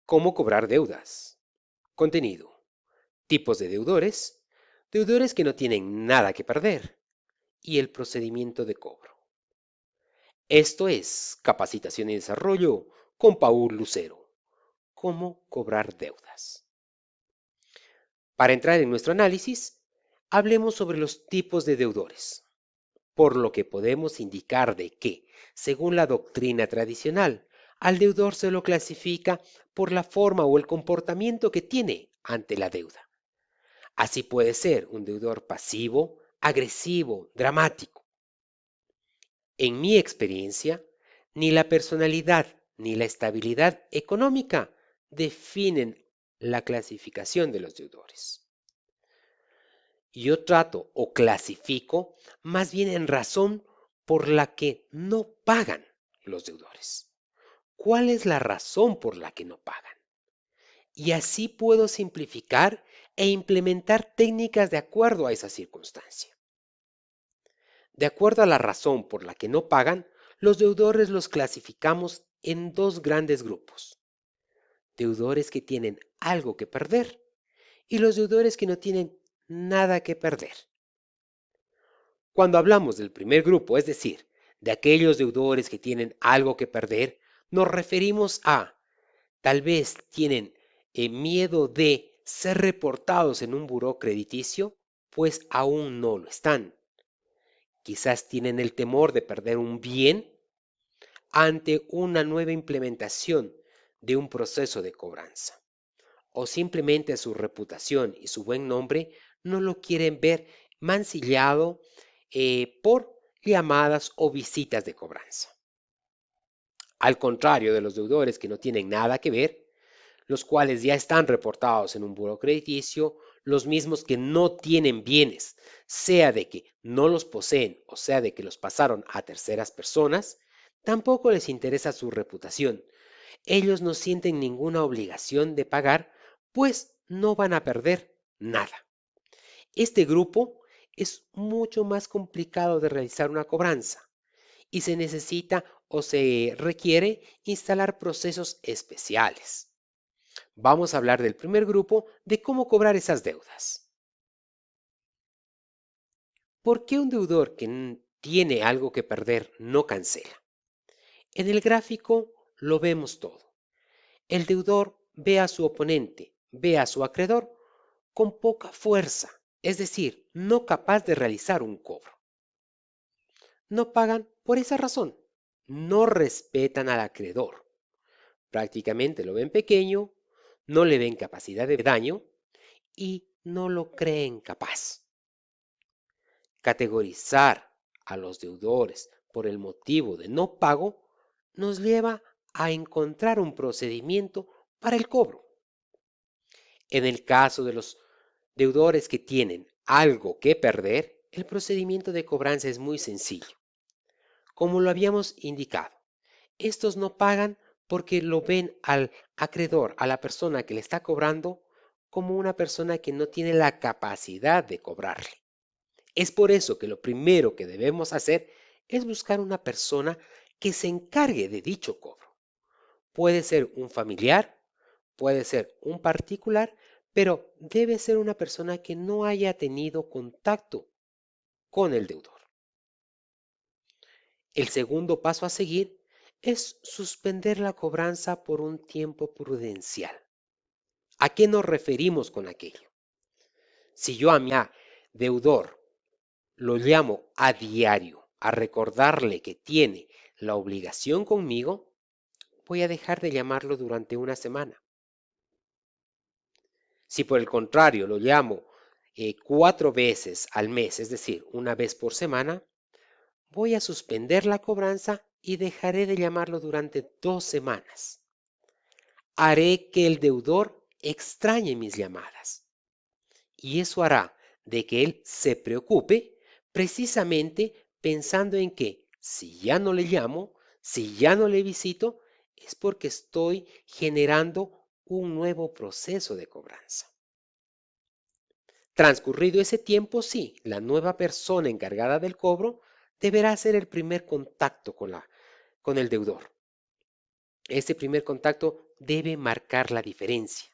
¿Cómo cobrar deudas? Contenido. Tipos de deudores. Deudores que no tienen nada que perder. Y el procedimiento de cobro. Esto es Capacitación y Desarrollo con Paul Lucero. ¿Cómo cobrar deudas? Para entrar en nuestro análisis, hablemos sobre los tipos de deudores, por lo que podemos indicar de que, según la doctrina tradicional, al deudor se lo clasifica por la forma o el comportamiento que tiene ante la deuda. Así puede ser un deudor pasivo, agresivo, dramático. En mi experiencia, ni la personalidad ni la estabilidad económica definen la clasificación de los deudores. Yo trato o clasifico más bien en razón por la que no pagan los deudores. ¿Cuál es la razón por la que no pagan? Y así puedo simplificar e implementar técnicas de acuerdo a esa circunstancia. De acuerdo a la razón por la que no pagan, los deudores los clasificamos en dos grandes grupos. Deudores que tienen algo que perder y los deudores que no tienen nada que perder. Cuando hablamos del primer grupo, es decir, de aquellos deudores que tienen algo que perder, nos referimos a, tal vez tienen miedo de ser reportados en un buró crediticio, pues aún no lo están. Quizás tienen el temor de perder un bien ante una nueva implementación de un proceso de cobranza. O simplemente su reputación y su buen nombre no lo quieren ver mancillado por llamadas o visitas de cobranza. Al contrario de los deudores que no tienen nada que ver, los cuales ya están reportados en un buró crediticio, los mismos que no tienen bienes, sea de que no los poseen o sea de que los pasaron a terceras personas, tampoco les interesa su reputación. Ellos no sienten ninguna obligación de pagar, pues no van a perder nada. Este grupo es mucho más complicado de realizar una cobranza y se necesita o se requiere instalar procesos especiales. Vamos a hablar del primer grupo de cómo cobrar esas deudas. ¿Por qué un deudor que tiene algo que perder no cancela? En el gráfico lo vemos todo. El deudor ve a su oponente, ve a su acreedor con poca fuerza, es decir, no capaz de realizar un cobro. No pagan por esa razón. No respetan al acreedor. Prácticamente lo ven pequeño, no le ven capacidad de daño y no lo creen capaz. Categorizar a los deudores por el motivo de no pago nos lleva a encontrar un procedimiento para el cobro. En el caso de los deudores que tienen algo que perder, el procedimiento de cobranza es muy sencillo. Como lo habíamos indicado, estos no pagan porque lo ven al acreedor, a la persona que le está cobrando, como una persona que no tiene la capacidad de cobrarle. Es por eso que lo primero que debemos hacer es buscar una persona que se encargue de dicho cobro. Puede ser un familiar, puede ser un particular, pero debe ser una persona que no haya tenido contacto con el deudor. El segundo paso a seguir es suspender la cobranza por un tiempo prudencial. ¿A qué nos referimos con aquello? Si yo a mi deudor lo llamo a diario a recordarle que tiene la obligación conmigo, voy a dejar de llamarlo durante una semana. Si por el contrario lo llamo 4 veces al mes, es decir, una vez por semana, voy a suspender la cobranza y dejaré de llamarlo durante 2 semanas. Haré que el deudor extrañe mis llamadas y eso hará de que él se preocupe precisamente pensando en que si ya no le llamo, si ya no le visito, es porque estoy generando un nuevo proceso de cobranza. Transcurrido ese tiempo, sí, la nueva persona encargada del cobro deberá hacer el primer contacto con el deudor. Este primer contacto debe marcar la diferencia.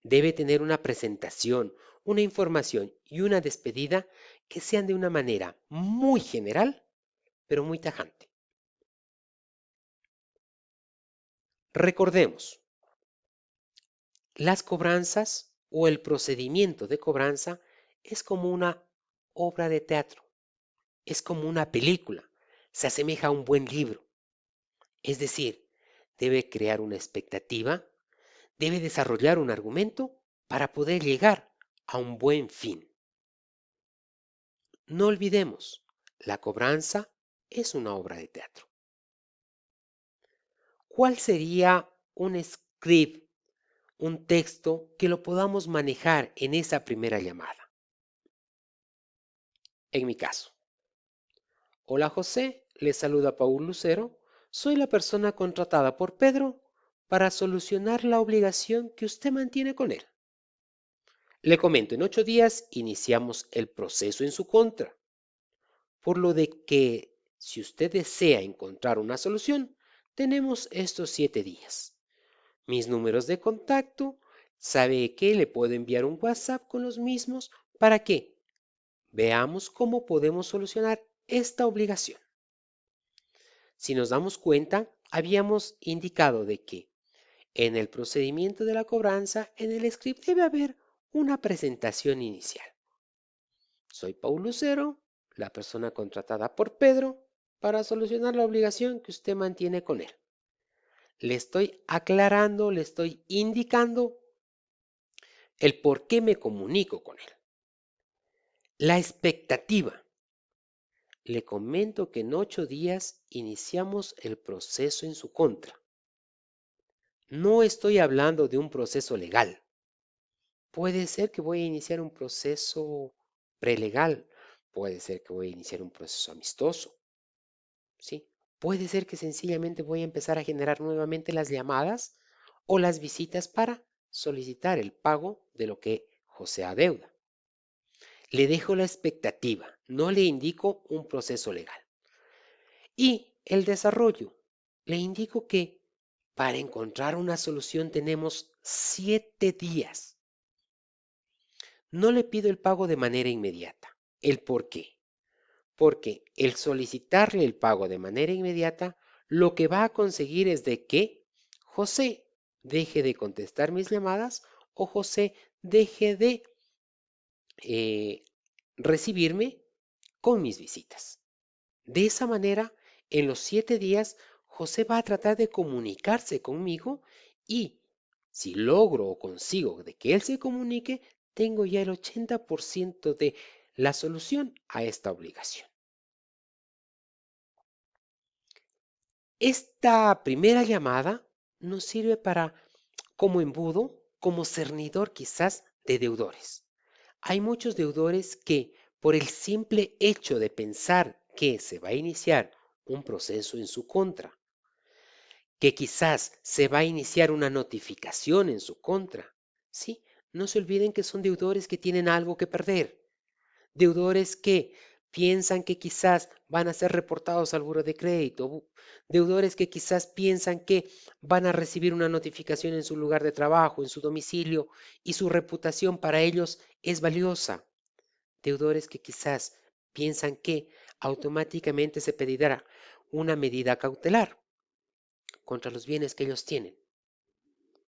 Debe tener una presentación, una información y una despedida que sean de una manera muy general, pero muy tajante. Recordemos, las cobranzas o el procedimiento de cobranza es como una obra de teatro, es como una película, se asemeja a un buen libro. Es decir, debe crear una expectativa, debe desarrollar un argumento para poder llegar a un buen fin. No olvidemos, la cobranza es una obra de teatro. ¿Cuál sería un script, un texto que lo podamos manejar en esa primera llamada? En mi caso, hola José, le saluda Paul Lucero, soy la persona contratada por Pedro para solucionar la obligación que usted mantiene con él. Le comento, en 8 días iniciamos el proceso en su contra, por lo de que si usted desea encontrar una solución, tenemos estos 7 días. Mis números de contacto, sabe que le puedo enviar un WhatsApp con los mismos para que veamos cómo podemos solucionar esta obligación. Si nos damos cuenta, habíamos indicado de que en el procedimiento de la cobranza, en el script debe haber una presentación inicial. Soy Paul Lucero, la persona contratada por Pedro para solucionar la obligación que usted mantiene con él. Le estoy aclarando, le estoy indicando el por qué me comunico con él. La expectativa. Le comento que en 8 días iniciamos el proceso en su contra. No estoy hablando de un proceso legal. Puede ser que voy a iniciar un proceso prelegal. Puede ser que voy a iniciar un proceso amistoso. ¿Sí? Puede ser que sencillamente voy a empezar a generar nuevamente las llamadas o las visitas para solicitar el pago de lo que José adeuda. Le dejo la expectativa, no le indico un proceso legal. Y el desarrollo, le indico que para encontrar una solución tenemos 7 días. No le pido el pago de manera inmediata. ¿El por qué? Porque el solicitarle el pago de manera inmediata, lo que va a conseguir es de que José deje de contestar mis llamadas o José deje de eh, recibirme con mis visitas. De esa manera, en los 7 días, José va a tratar de comunicarse conmigo y si logro o consigo de que él se comunique, tengo ya el 80% de la solución a esta obligación. Esta primera llamada nos sirve para, como embudo, como cernidor quizás de deudores. Hay muchos deudores que, por el simple hecho de pensar que se va a iniciar un proceso en su contra, que quizás se va a iniciar una notificación en su contra, ¿sí? No se olviden que son deudores que tienen algo que perder, deudores que piensan que quizás van a ser reportados al buro de crédito, deudores que quizás piensan que van a recibir una notificación en su lugar de trabajo, en su domicilio, y su reputación para ellos es valiosa. Deudores que quizás piensan que automáticamente se pedirá una medida cautelar contra los bienes que ellos tienen.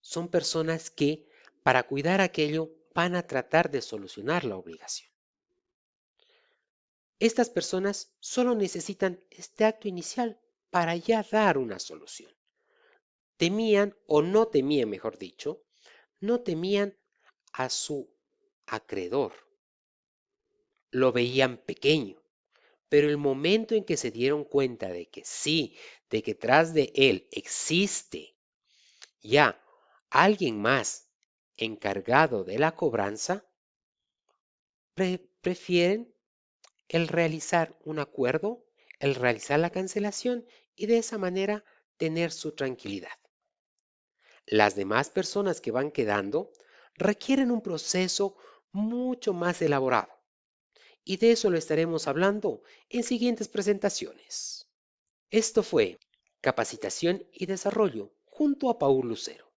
Son personas que, para cuidar aquello, van a tratar de solucionar la obligación. Estas personas solo necesitan este acto inicial para ya dar una solución. Temían, o no temían, mejor dicho, no temían a su acreedor. Lo veían pequeño, pero el momento en que se dieron cuenta de que sí, de que tras de él existe ya alguien más encargado de la cobranza, prefieren el realizar un acuerdo, el realizar la cancelación y de esa manera tener su tranquilidad. Las demás personas que van quedando requieren un proceso mucho más elaborado y de eso lo estaremos hablando en siguientes presentaciones. Esto fue Capacitación y Desarrollo junto a Paul Lucero.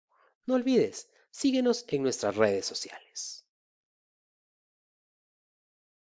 No olvides, síguenos en nuestras redes sociales.